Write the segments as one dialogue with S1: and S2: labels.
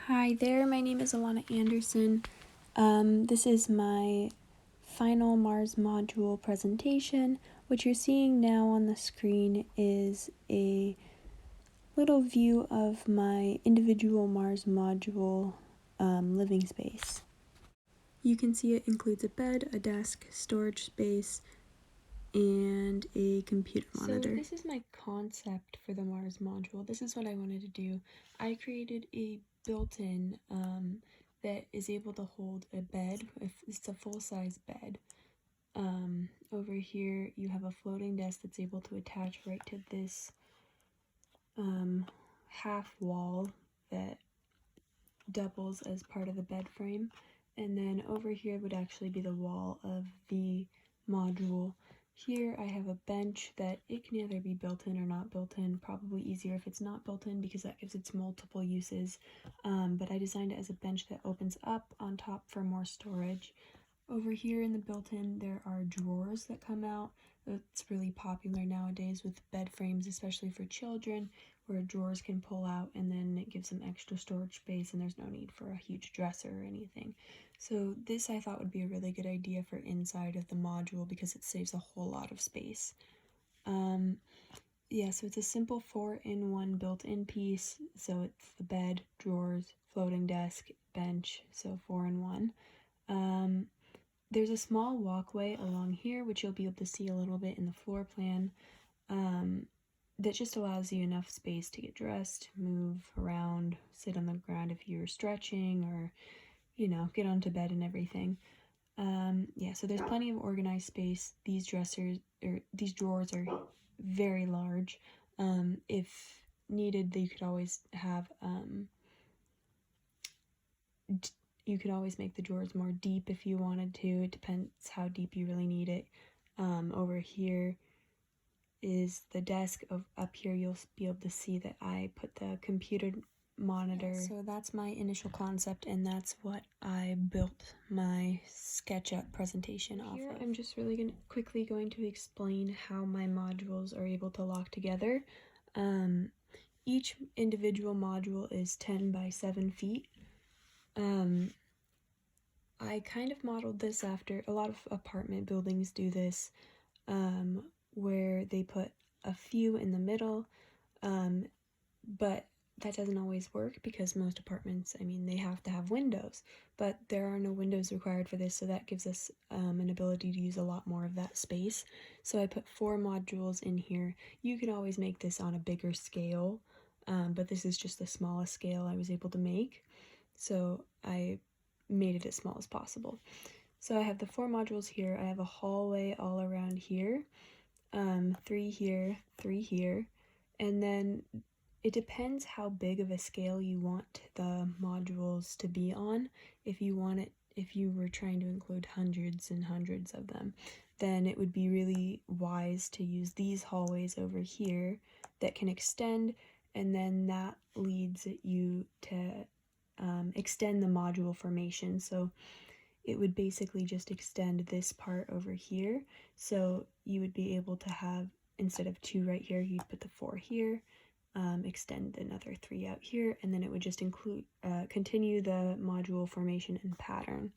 S1: Hi there, my name is Alana Anderson. This is my final Mars module presentation. What you're seeing now on the screen is a little view of my individual Mars module living space. You can see it includes a bed, a desk, storage space, and a computer monitor. So this is my concept for the Mars module. This is what I wanted to do. I created a built-in that is able to hold a bed. If it's a full-size bed. Over here you have a floating desk that's able to attach right to this half wall that doubles as part of the bed frame, and then over here would actually be the wall of the module. Here I have a bench that it can either be built in or not built in, probably easier if it's not built in because that gives it multiple uses, but I designed it as a bench that opens up on top for more storage. Over here in the built-in there are drawers that come out. It's really popular nowadays with bed frames, especially for children, where drawers can pull out and then it gives them extra storage space and there's no need for a huge dresser or anything. So this I thought would be a really good idea for inside of the module because it saves a whole lot of space. Yeah, so it's a simple 4-in-1 built-in piece. So it's the bed, drawers, floating desk, bench, so 4-in-1. There's a small walkway along here, which you'll be able to see a little bit in the floor plan, that just allows you enough space to get dressed, move around, sit on the ground if you're stretching, or, you know, get onto bed and everything. Yeah, so there's plenty of organized space. These drawers are very large. If needed, you could always have, you could always make the drawers more deep if you wanted to. It depends how deep you really need it. Over here is the desk. Up here you'll be able to see that I put the computer monitor. So that's my initial concept, and that's what I built my SketchUp presentation off of. I'm just really quickly going to explain how my modules are able to lock together. Each individual module is 10 by 7 feet. I kind of modeled this after a lot of apartment buildings do this, where they put a few in the middle, but that doesn't always work because most apartments, I mean, they have to have windows, but there are no windows required for this, so that gives us an ability to use a lot more of that space. So I put 4 modules in here. You could always make this on a bigger scale, but this is just the smallest scale I was able to make, so I made it as small as possible. So I have the 4 modules here. I have a hallway all around here, 3 here, 3 here, and then it depends how big of a scale you want the modules to be on. If you were trying to include hundreds and hundreds of them, then it would be really wise to use these hallways over here that can extend, and then that leads you to extend the module formation. So it would basically just extend this part over here. So you would be able to have, instead of 2 right here, you'd put the 4 here, extend another 3 out here, and then it would just continue the module formation and pattern.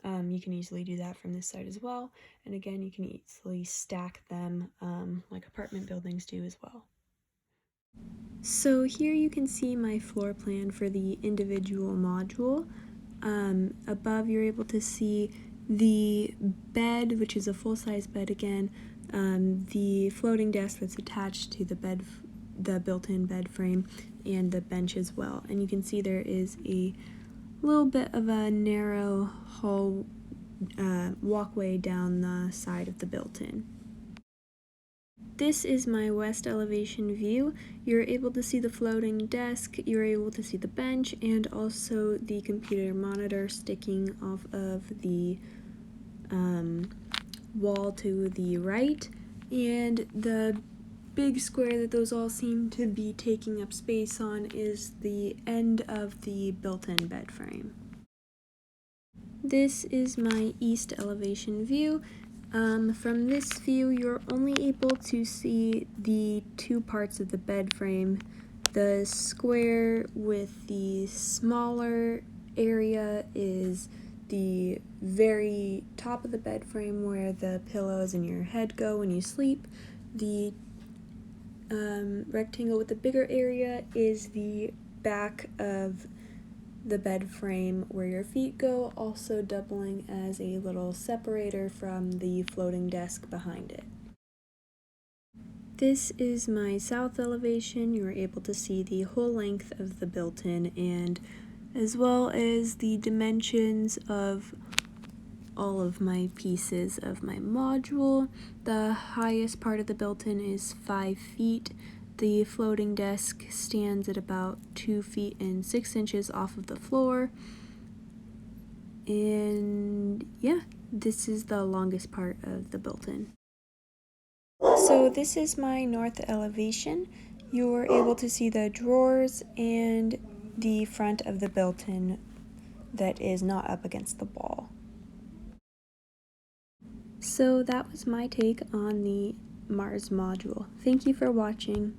S1: You can easily do that from this side as well, and again, you can easily stack them like apartment buildings do as well. So here you can see my floor plan for the individual module. Above you're able to see the bed, which is a full-size bed again, the floating desk that's attached to the built-in bed frame, and the bench as well. And you can see there is a little bit of a narrow hall walkway down the side of the built-in. This is my west elevation view. You're able to see the floating desk, you're able to see the bench, and also the computer monitor sticking off of the wall to the right, and the big square that those all seem to be taking up space on is the end of the built-in bed frame. This is my east elevation view. From this view, you're only able to see the 2 parts of the bed frame The square with the smaller area is the very top of the bed frame where the pillows and your head go when you sleep. The rectangle with the bigger area is the back of the bed frame where your feet go, also doubling as a little separator from the floating desk behind it. This is my south elevation. You are able to see the whole length of the built-in, and as well as the dimensions of all of my pieces of my module. The highest part of the built-in is 5 feet. The floating desk stands at about 2 feet and 6 inches off of the floor. And yeah, this is the longest part of the built-in. So this is my north elevation. You're able to see the drawers and the front of the built-in that is not up against the wall. So that was my take on the Mars module. Thank you for watching.